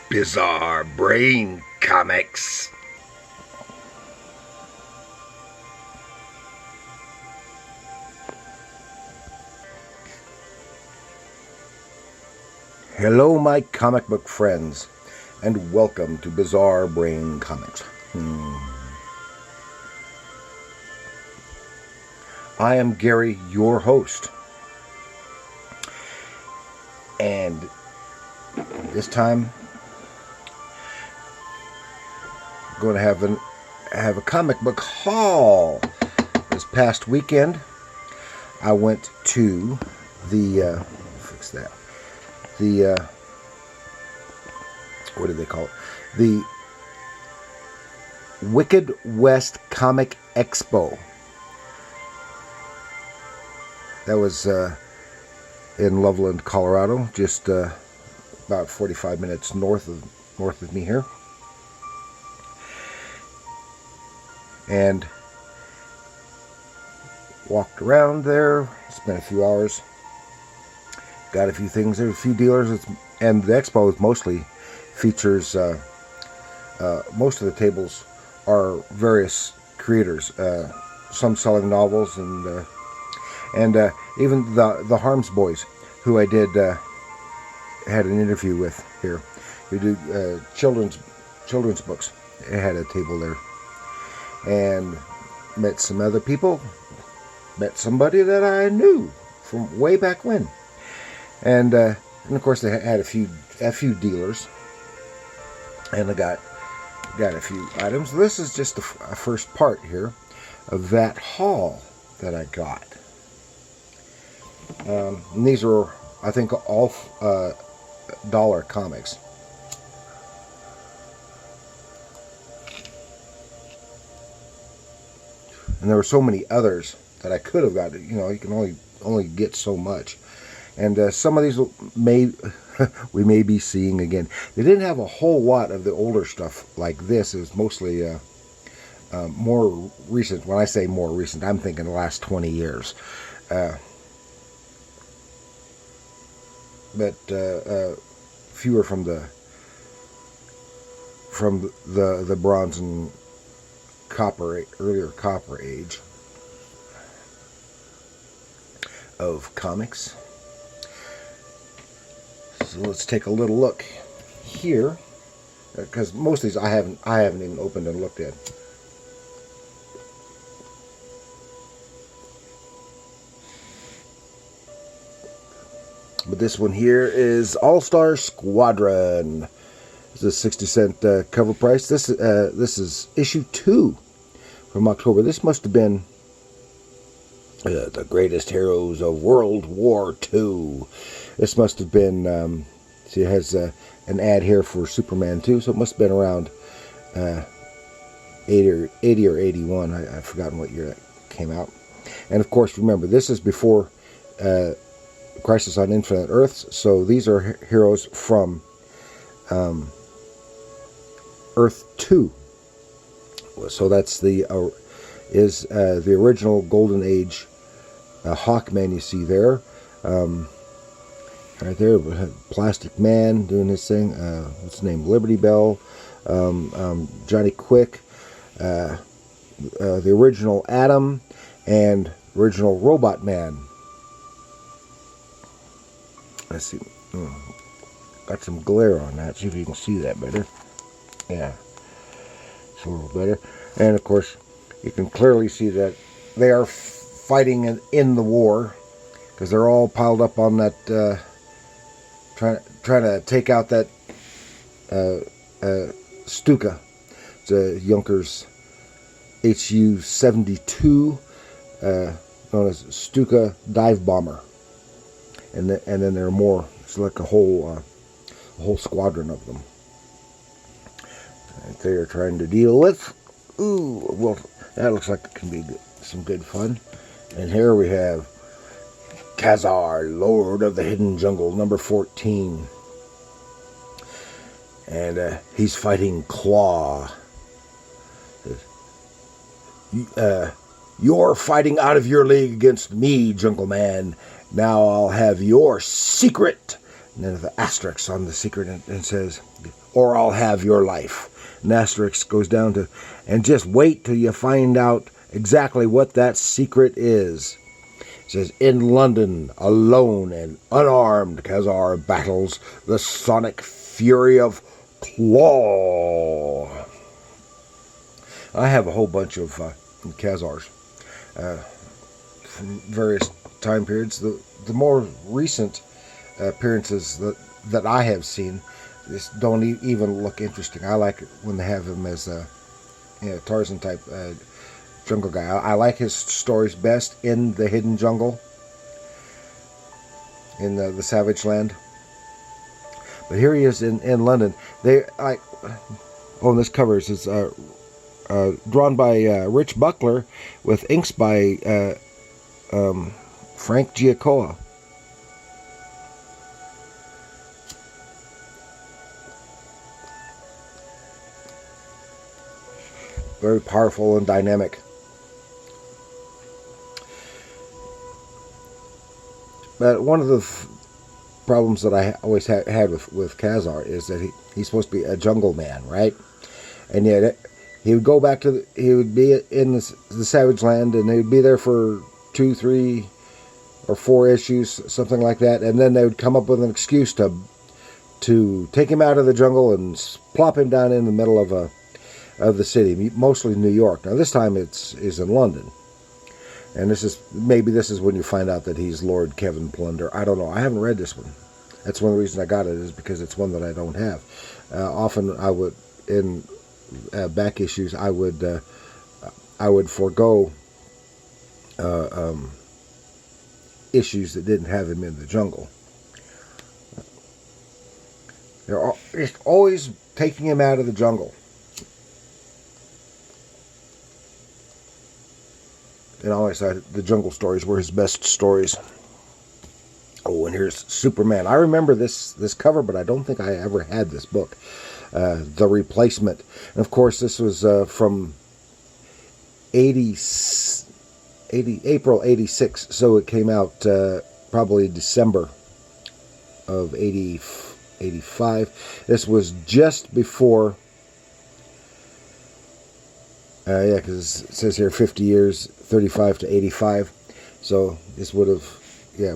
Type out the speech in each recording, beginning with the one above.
Bizarre Brain Comics. Hello, my comic book friends, and welcome to Bizarre Brain Comics. I am Gary, your host, and this time I'm going to have a comic book haul. This past weekend, I went to the what do they call it? The Wicked West Comic Expo. That was in Loveland, Colorado, just about 45 minutes north of me here. And walked around there, spent a few hours, got a few things. There's a few dealers, and the expo mostly features, most of the tables are various creators, some selling novels, and even the Harms Boys, who I did had an interview with here, who do children's books. They had a table there, and met some other people. Met somebody that I knew from way back when, and of course they had a few dealers, and I got a few items. This is just a first part here of that haul that I got. And these are, I think, all dollar comics. And there were so many others that I could have got. You know, you can only get so much. And some of these we may be seeing again. They didn't have a whole lot of the older stuff like this. It was mostly more recent. When I say more recent, I'm thinking the last 20 years. But fewer from the Bronze and earlier Copper Age of comics. So let's take a little look here, because most of these I haven't even opened and looked at. But this one here is Star Squadron. This is a 60-cent cover price. This is issue 2 from October. This must have been the greatest heroes of World War II. This must have been, see, it has an ad here for Superman 2, so it must have been around 80 or 81. I've forgotten what year that came out. And of course, remember, this is before Crisis on Infinite Earths, so these are heroes from Earth 2. So that's the original Golden Age Hawkman you see there. Right there, Plastic Man doing his thing. What's his name? Liberty Bell, Johnny Quick, the original Atom, and original Robot Man. Let's see. Got some glare on that. See if you can see that better. Yeah, it's a little better. And of course, you can clearly see that they are fighting in the war, because they're all piled up on that, trying to take out that Stuka. It's a Junkers HU-72, known as Stuka dive bomber. And then there are more. It's like a whole squadron of them that they are trying to deal with. Ooh, well, that looks like it can be some good fun. And here we have Kazar, Lord of the Hidden Jungle, number 14. And he's fighting Claw. You're fighting out of your league against me, Jungle Man. Now I'll have your secret. And then the asterisk on the secret, and it says, or I'll have your life. And Asterix goes down to, and just wait till you find out exactly what that secret is. It says, in London, alone and unarmed, Kazar battles the sonic fury of Claw. I have a whole bunch of Kazars from various time periods. The more recent appearances that I have seen just don't even look interesting. I like it when they have him as a Tarzan type jungle guy. I like his stories best in the hidden jungle, in the Savage Land. But here he is in London. This cover is drawn by Rich Buckler with inks by Frank Giacoa. Very powerful and dynamic. But one of the problems that I always had with Kazar is that he's supposed to be a jungle man, right? And yet he would go back to he would be in the Savage Land, and he would be there for 2, 3, or 4 issues, something like that, and then they would come up with an excuse to take him out of the jungle and plop him down in the middle of the city, mostly New York. Now this time is in London, and this is when you find out that he's Lord Kevin Plunder. I don't know. I haven't read this one. That's one of the reasons I got it, is because it's one that I don't have. Often I would, in back issues, I would forego issues that didn't have him in the jungle. They're just always taking him out of the jungle. And I always thought the jungle stories were his best stories. Oh, and here's Superman. I remember this cover, but I don't think I ever had this book. The Replacement. And of course, this was from April 86, so it came out probably December of 85. This was just before... because it says here 50 years, 35 to 85. So this would have,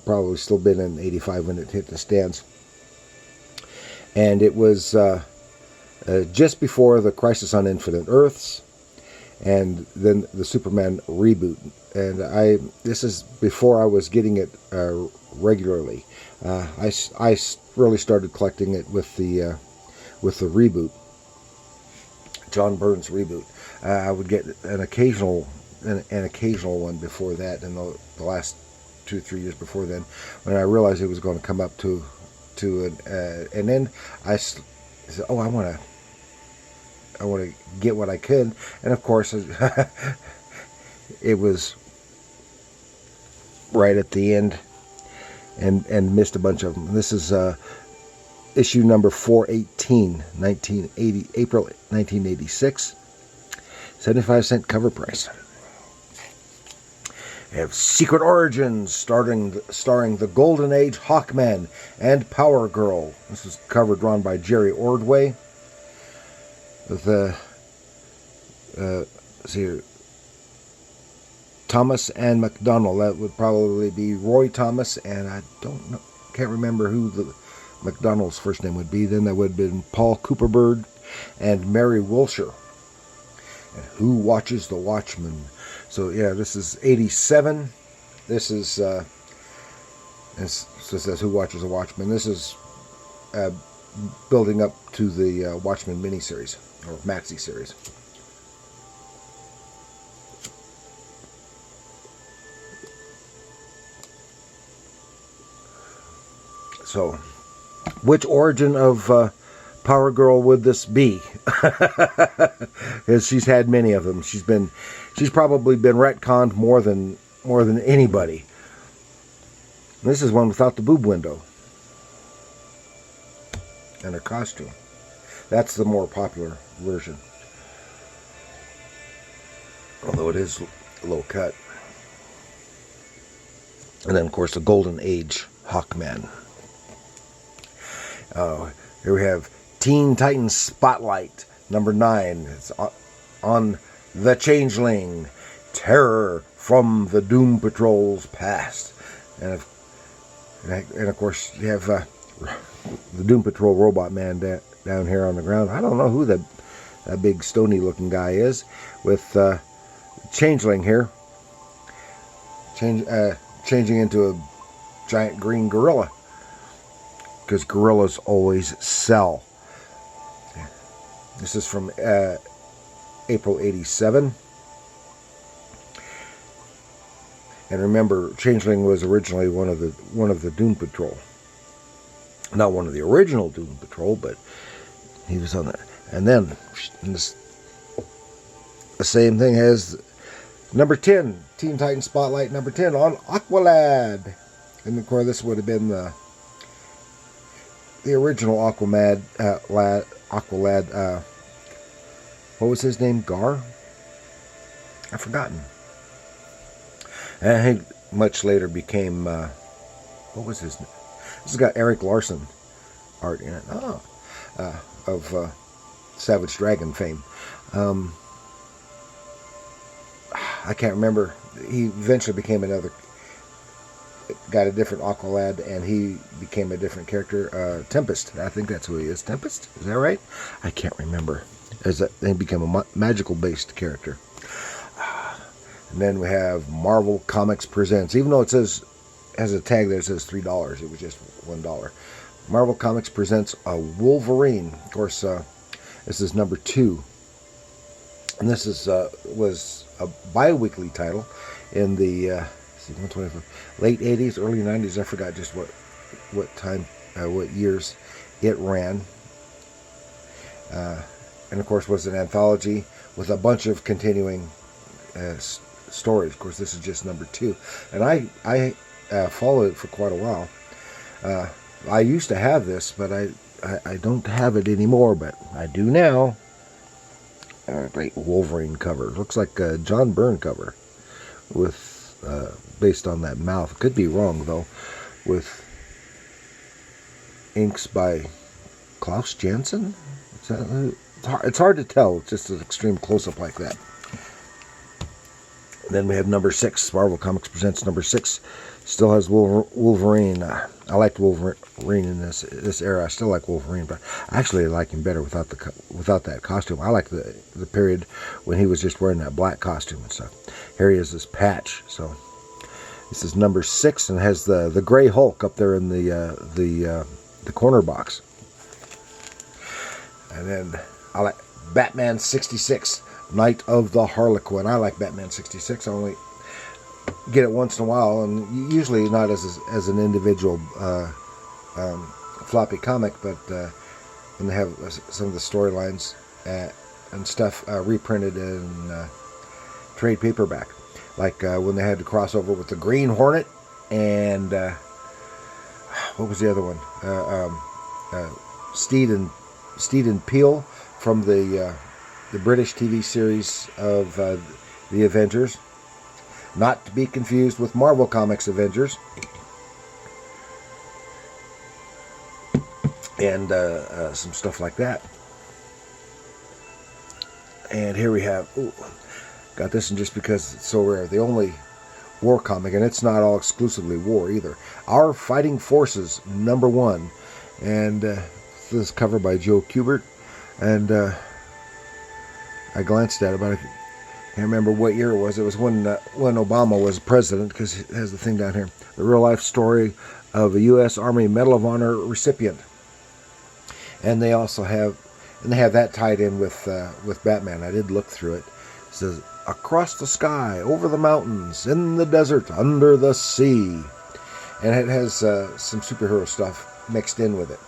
probably still been in 85 when it hit the stands. And it was just before the Crisis on Infinite Earths, and then the Superman reboot. And this is before I was getting it regularly. I really started collecting it with the reboot, John Byrne's reboot. I would get an occasional one before that, and the last 2 or 3 years before then, when I realized it was going to come up to an end, I said, "Oh, I want to get what I could," and of course, it was right at the end, and missed a bunch of them. This is issue number 418, April 1986. 75-cent cover price. We have Secret Origins, starring the Golden Age Hawkman and Power Girl. This is cover drawn by Jerry Ordway. With Thomas and McDonnell. That would probably be Roy Thomas, and I can't remember who the McDonnell's first name would be. Then that would have been Paul Cooperberg and Mary Wilshire. And Who Watches the Watchmen? So this is 87. This is says Who Watches the Watchmen. This is building up to the Watchmen miniseries or maxi series. So, which origin of Power Girl would this be? Because she's had many of them. She's probably been retconned more than anybody. This is one without the boob window and her costume. That's the more popular version, although it is low cut. And then, of course, the Golden Age Hawkman. Here we have Teen Titans Spotlight, number 9. It's on the Changeling, Terror from the Doom Patrol's Past. And of course, you have the Doom Patrol Robot Man down here on the ground. I don't know who that big stony looking guy is, with Changeling here changing into a giant green gorilla, because gorillas always sell. This is from April '87. And remember, Changeling was originally one of the Doom Patrol. Not one of the original Doom Patrol, but he was on that. And then the same thing as number 10, Teen Titans Spotlight number 10 on Aqualad. And of course, this would have been the original Aqualad. What was his name? Gar? I've forgotten. And he much later became, what was his name? This has got Eric Larson art in it. Of Savage Dragon fame. I can't remember. He eventually became got a different Aqualad, and he became a different character. Tempest. I think that's who he is. Tempest? Is that right? I can't remember. He became a magical-based character. And then we have Marvel Comics Presents. Even though it has a tag there that says $3, it was just $1. Marvel Comics Presents a Wolverine. Of course, this is number 2. And this was a bi-weekly title in the late 80s, early 90s. I forgot just what time, what years it ran. And of course was an anthology with a bunch of continuing stories. Of course, this is just number 2. And I followed it for quite a while. I used to have this, but I don't have it anymore, but I do now. Great Wolverine cover. Looks like a John Byrne cover, with based on that mouth. Could be wrong though. With inks by Klaus Janson. It's hard to tell. It's just an extreme close-up like that. Then we have number 6. Marvel Comics Presents number 6. Still has Wolverine. I liked Wolverine in this era. I still like Wolverine, but I actually like him better without that costume. I like the period when he was just wearing that black costume and stuff. Here he is, this patch. So this is number 6, and has the Gray Hulk up there in the corner box. And then I like Batman 66. Night of the Harlequin. I like Batman 66. I only get it once in a while, and usually not as an individual floppy comic, but when they have some of the storylines and stuff reprinted in trade paperback, like when they had the crossover with the Green Hornet and what was the other one? Steed and Peel from the British TV series of the Avengers. Not to be confused with Marvel Comics Avengers. And some stuff like that. And here we have, got this one just because it's so rare. The only war comic, and it's not all exclusively war either. Our Fighting Forces, number 1. And this is covered by Joe Kubert. And I glanced at it, but I can't remember what year it was. It was when Obama was president, because it has the thing down here. The real life story of a U.S. Army Medal of Honor recipient. And they also have that tied in with Batman. I did look through it. It says, across the sky, over the mountains, in the desert, under the sea. And it has some superhero stuff mixed in with it.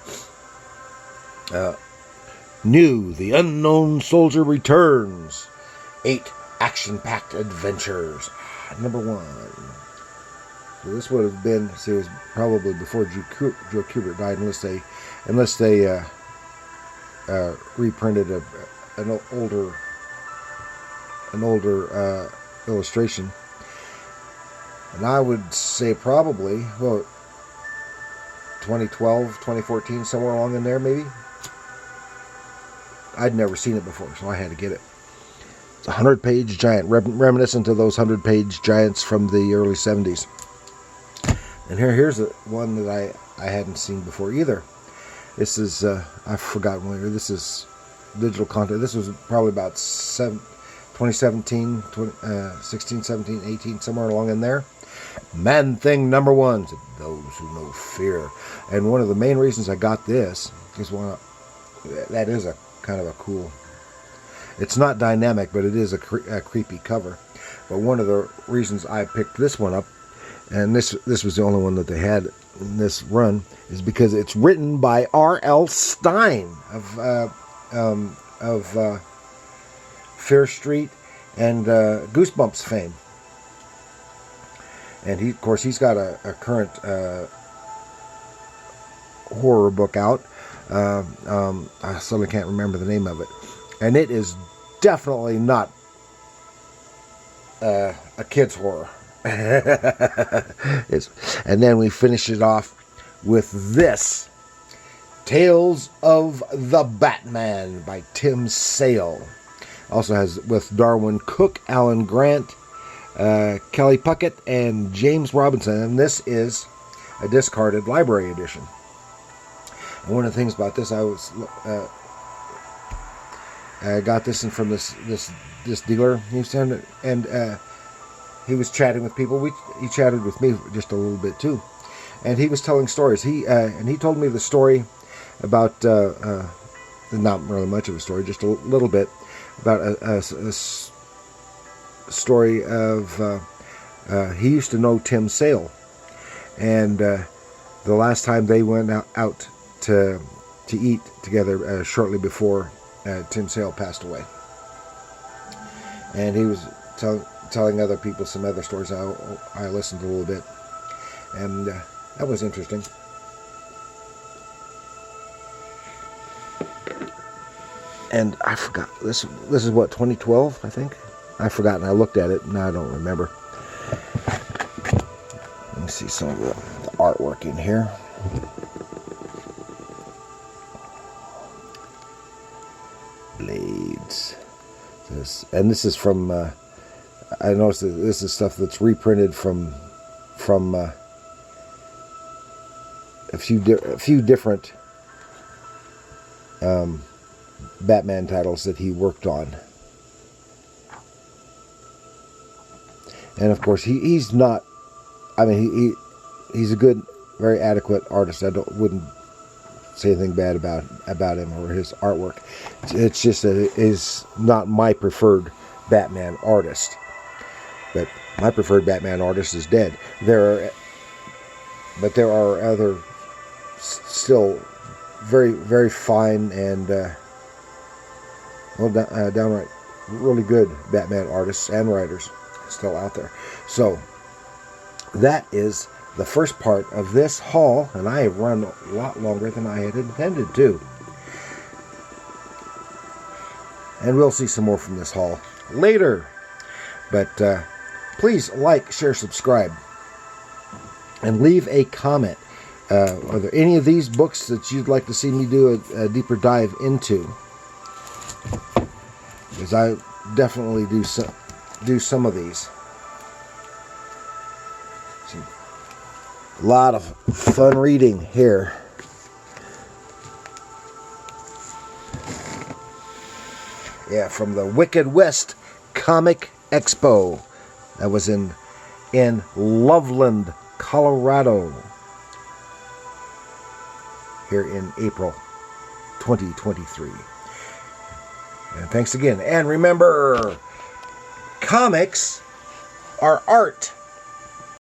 New, the Unknown Soldier returns. 8 action-packed adventures. Number 1. So this would have been, it was probably before Joe Kubert died, unless they reprinted an older illustration. And I would say probably, 2012, 2014, somewhere along in there maybe. I'd never seen it before, so I had to get it. It's a 100-page giant, reminiscent of those 100-page giants from the early 70s. And here's one that I hadn't seen before either. This is, I've forgotten when. This is digital content. This was probably about 2017, 16, 17, 18, somewhere along in there. Man-Thing #1, those who know fear. And one of the main reasons I got this is that is a kind of a cool. It's not dynamic, but it is a creepy cover. But one of the reasons I picked this one up, and this was the only one that they had in this run, is because it's written by R.L. Stine of Fear Street and Goosebumps fame. And of course, he's got a current horror book out. I suddenly can't remember the name of it, and it is definitely not a kid's horror. And then we finish it off with this, Tales of the Batman by Tim Sale. Also has with Darwin Cook, Alan Grant, Kelly Puckett, and James Robinson. And this is a discarded library edition. And one of the things about this, I got this in from this dealer. And he was chatting with people. He chatted with me just a little bit too, and he was telling stories. He told me the story about not really much of a story, just a little bit about a story of he used to know Tim Sale, and the last time they went out to eat together shortly before Tim Sale passed away, and he was telling other people some other stories. I listened a little bit, and that was interesting. And I forgot, this is what, 2012, I think? I've forgotten. I looked at it, and I don't remember. Let me see some of the artwork in here. Blades. This is from, I noticed that this is stuff that's reprinted from a few different Batman titles that he worked on. And of course, he's not. I mean, he's a good, very adequate artist. I wouldn't say anything bad about him or his artwork. It's just that it is not my preferred Batman artist. But my preferred Batman artist is dead. There are other still very, very fine and downright really good Batman artists and writers still out there. So that is the first part of this haul, and I have run a lot longer than I had intended to. And we'll see some more from this haul later. But please like, share, subscribe, and leave a comment. Are there any of these books that you'd like to see me do a deeper dive into? Because I definitely do some of these. A lot of fun reading here. Yeah, from the Wicked West Comic Expo. That was in Loveland, Colorado. Here in April 2023. And thanks again. And remember, comics are art.